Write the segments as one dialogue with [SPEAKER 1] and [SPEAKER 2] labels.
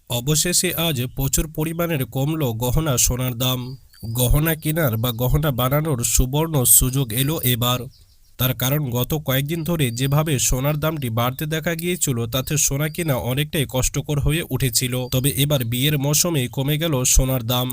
[SPEAKER 1] অবশেষে আজ প্রচুর পরিমাণের কমলো গহনা সোনার দাম। গহনা কেনার বা গহনা বানানোর সুবর্ণ সুযোগ এলো এবার। তার কারণ গত কয়েকদিন ধরে যেভাবে সোনার দামটি বাড়তে দেখা গিয়েছিল তাতে সোনা কেনা অনেকটাই কষ্টকর হয়ে উঠেছিল। তবে এবার বিয়ের মৌসুমে কমে গেল সোনার দাম।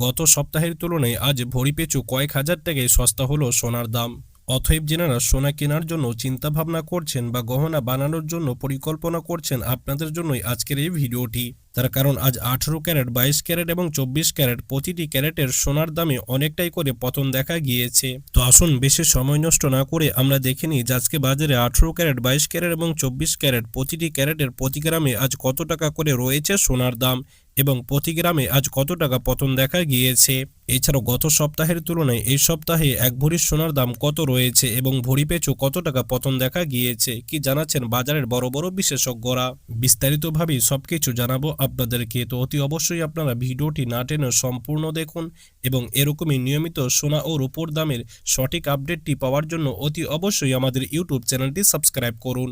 [SPEAKER 1] গত সপ্তাহের তুলনায় আজ ভরিপিছু কয়েক হাজার টাকায় সস্তা হলো সোনার দাম। অতএব যেনারা সোনা কেনার জন্য চিন্তা ভাবনা করছেন বা গহনা বানানোর জন্য পরিকল্পনা করছেন, আপনাদের জন্যই আজকের এই ভিডিওটি। তার কারণ আজ 18 ক্যারেট, 22 ক্যারেট এবং 24 ক্যারেট প্রতিটি ক্যারেটের সোনার দামে অনেকটাই করে পতন দেখা গিয়েছে। তো আসুন বেশি সময় নষ্ট না করে আমরা দেখে নিই আজকে বাজারে 18 ক্যারেট, 22 ক্যারেট এবং 24 ক্যারেট প্রতিটি ক্যারেটের প্রতি গ্রামে আজ কত টাকা করে রয়েছে সোনার দাম এবং প্রতি গ্রামে আজ কত টাকা পতন দেখা গিয়েছে। এছাড়াও গত সপ্তাহের তুলনায় এই সপ্তাহে এক ভরি সোনার দাম কত রয়েছে এবং ভরি পিছু কত টাকা পতন দেখা গিয়েছে কি জানাচ্ছেন বাজারের বড় বড় বিশেষজ্ঞরা। বিস্তারিতভাবে সবকিছু জানাবো আপনাদেরকে। তো অতি অবশ্যই আপনারা ভিডিওটি না টেনে সম্পূর্ণ দেখুন এবং এরকমই নিয়মিত সোনা ও রূপোর দামের সঠিক আপডেটটি পাওয়ার জন্য অতি অবশ্যই আমাদের ইউটিউব চ্যানেলটি সাবস্ক্রাইব করুন।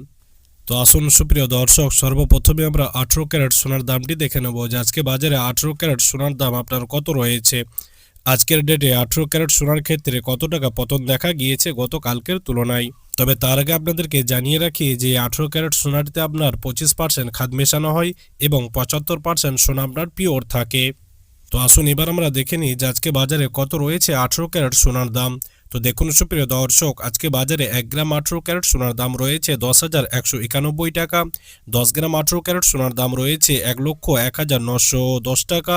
[SPEAKER 1] তো আসুন সুপ্রিয় দর্শক, সর্বপ্রথমে আমরা 18 ক্যারেট সোনার দামটি দেখে নেব যে আজকে বাজারে 18 ক্যারেট সোনার দাম আপনার কত রয়েছে। আজকের ডেটে 18 ক্যারেট সোনার ক্ষেত্রে কত টাকা পতন দেখা গিয়েছে গতকালকের তুলনায়। তবে তার আগে আপনাদেরকে জানিয়ে রাখি যে 18 ক্যারেট সোনাটিতে আপনার 25% খাদ মেশানো হয় এবং 75% সোনা আপনার পিওর থাকে। তো আসুন এবার আমরা দেখে নিই যে আজকে বাজারে কত রয়েছে 18 ক্যারেট সোনার দাম। তো দেখুন সুপ্রিয় দর্শক, আজকে বাজারে 1 গ্রাম 18 ক্যারেট সোনার দাম রয়েছে 10,191 টাকা। 10 গ্রাম 18 ক্যারেট সোনার দাম রয়েছে 1,01,910 টাকা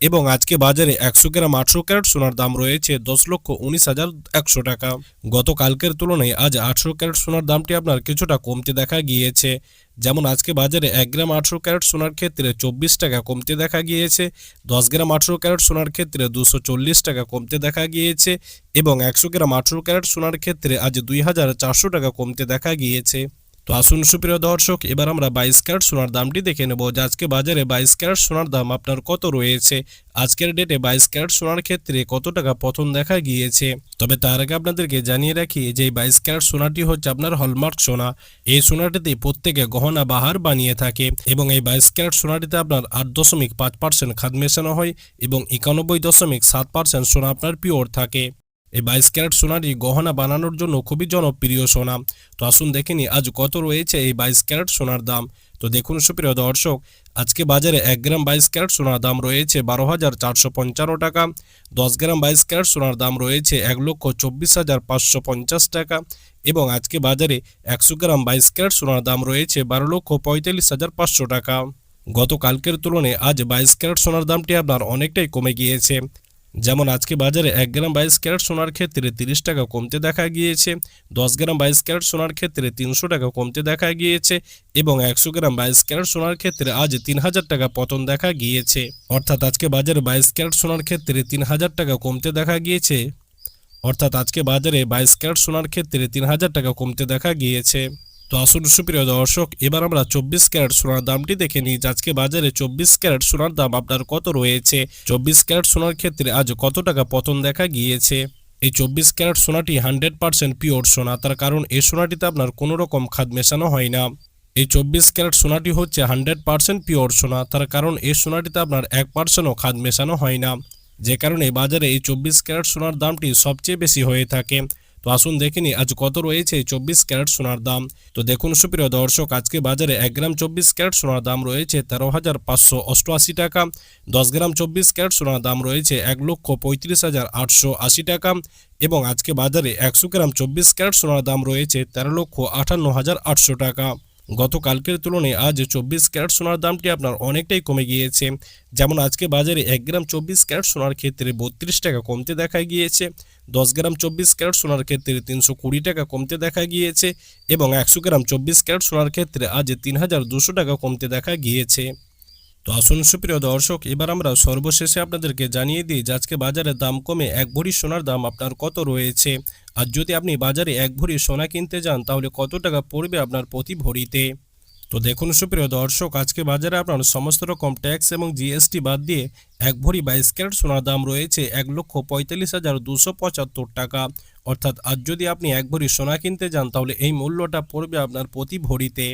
[SPEAKER 1] এবং আজকে বাজারে 100 গ্রাম 18 ক্যারেট সোনার দাম রয়েছে 10,19,100 টাকা। গতকালকের তুলনায় আজ 18 ক্যারেট সোনার দামটি আপনার কিছুটা কমতে দেখা গিয়েছে। যেমন আজকে বাজারে 1 গ্রাম 18 ক্যারেট সোনার ক্ষেত্রে 24 টাকা কমতে দেখা গিয়েছে, 10 গ্রাম 18 ক্যারেট সোনার ক্ষেত্রে 240 টাকা কমতে দেখা গিয়েছে এবং 100 গ্রাম 18 ক্যারেট সোনার ক্ষেত্রে আজ 2,400 টাকা কমতে দেখা গিয়েছে। তো আসুন সুপ্রিয় দর্শক, এবার আমরা 22 ক্যারেট সোনার দামটি দেখে নেব যে আজকে বাজারে 22 ক্যারেট সোনার দাম আপনার কত রয়েছে। আজকের ডেটে 22 ক্যারেট সোনার ক্ষেত্রে কত টাকা পতন দেখা গিয়েছে। তবে তার আগে আপনাদেরকে জানিয়ে রাখি যে 22 ক্যারেট সোনাটি হচ্ছে আপনার হলমার্ক সোনা। এই সোনাটিতে প্রত্যেকে গহনা বাহার বানিয়ে থাকে এবং এই 22 ক্যারেট সোনাটিতে আপনার 8.5% খাদ মেশানো হয় এবং 91.7% সোনা আপনার পিওর থাকে। এই 22 ক্যারেট সোনাটি গহনা বানানোর জন্য খুবই জনপ্রিয় সোনা। তো আসুন দেখে নিই আজ কত রয়েছে এই 22 ক্যারেট সোনার দাম। তো দেখুন সুপ্রিয় দর্শক, আজকে বাজারে 1 গ্রাম 22 ক্যারেট সোনার দাম রয়েছে 12,455 টাকা। 10 গ্রাম 22 ক্যারেট সোনার দাম রয়েছে 1,24,550 টাকা এবং আজকে বাজারে 100 গ্রাম 22 ক্যারেট সোনার দাম রয়েছে 12,45,500 টাকা। গতকালকের তুলনায় আজ 22 ক্যারেট সোনার দামটি আপনার অনেকটাই কমে গিয়েছে। যেমন আজকে বাজারে 1 গ্রাম 22 ক্যারেট সোনার ক্ষেত্রে 30 টাকা কমতে দেখা গিয়েছে, 10 গ্রাম 22 ক্যারেট সোনার ক্ষেত্রে 300 টাকা কমতে দেখা গিয়েছে এবং 100 গ্রাম 22 ক্যারেট সোনার ক্ষেত্রে আজ 3,000 টাকা পতন দেখা গিয়েছে। অর্থাৎ আজকে বাজারে 22 ক্যারেট সোনার ক্ষেত্রে 3,000 টাকা কমতে দেখা গিয়েছে। অর্থাৎ আজকে বাজারে 22 ক্যারেট সোনার ক্ষেত্রে 3,000 টাকা কমতে দেখা গিয়েছে। তো আসুন সুপ্রিয় দর্শক, এবার আমরা 24 ক্যারেট সোনার দামটি দেখে নিই আজকে বাজারে 24 ক্যারেট সোনার দাম আপনার কত রয়েছে। 24 ক্যারেট সোনার ক্ষেত্রে আজ কত টাকা পতন দেখা গিয়েছে। এই 24 ক্যারেট সোনাটি 100% পিওর সোনা। তার কারণ এই সোনাটিতে আপনার কোনো রকম খাদ মেশানো হয় না। এই 24 ক্যারেট সোনাটি হচ্ছে 100% পিওর সোনা। তার কারণ এই সোনাটিতে আপনার 1%ও খাদ মেশানো হয় না, যে কারণে বাজারে এই 24 ক্যারেট সোনার দামটি সবচেয়ে বেশি হয়ে থাকে। তো আসুন দেখে নিই আজ কত রয়েছে 24 ক্যারেট সোনার দাম। তো দেখুন সুপ্রিয় দর্শক, আজকে বাজারে 1 গ্রাম 24 ক্যারেট সোনার দাম রয়েছে 13,588 টাকা। 10 গ্রাম 24 ক্যারেট সোনার দাম রয়েছে 1,35,880 টাকা এবং আজকে বাজারে 100 গ্রাম 24 ক্যারেট সোনার দাম রয়েছে 13,58,800 টাকা। গতকালকের তুলনায় আজ 24 ক্যারেট সোনার দামটি আপনার অনেকটাই কমে গিয়েছে। যেমন আজকে বাজারে 1 গ্রাম 24 ক্যারেট সোনার ক্ষেত্রে 32 টাকা কমতে দেখা গিয়েছে, 10 গ্রাম 24 ক্যারেট সোনার ক্ষেত্রে 320 টাকা কমতে দেখা গিয়েছে এবং 100 গ্রাম 24 ক্যারেট সোনার ক্ষেত্রে আজ 3,200 টাকা কমতে দেখা গিয়েছে। তো আসুন সুপ্রিয় দর্শক, এবার আমরা সর্বশেষে আপনাদেরকে জানিয়ে দিই যে আজকে বাজারে দাম কমে এক ভরি সোনার দাম আপনার কত রয়েছে। আর যদি আপনি বাজারে এক ভরি সোনা কিনতে যান তাহলে কত টাকা পড়বে আপনার প্রতি ভরিতে। তো দেখুন সুপ্রিয় দর্শক, আজকে বাজারে আপনার সমস্ত রকম ট্যাক্স এবং জিএসটি বাদ দিয়ে এক ভরি 22 ক্যারেট সোনার দাম রয়েছে 1,45,275 টাকা। অর্থাৎ আজ যদি আপনি এক ভরি সোনা কিনতে যান তাহলে এই মূল্যটা পড়বে আপনার প্রতি ভরিতে।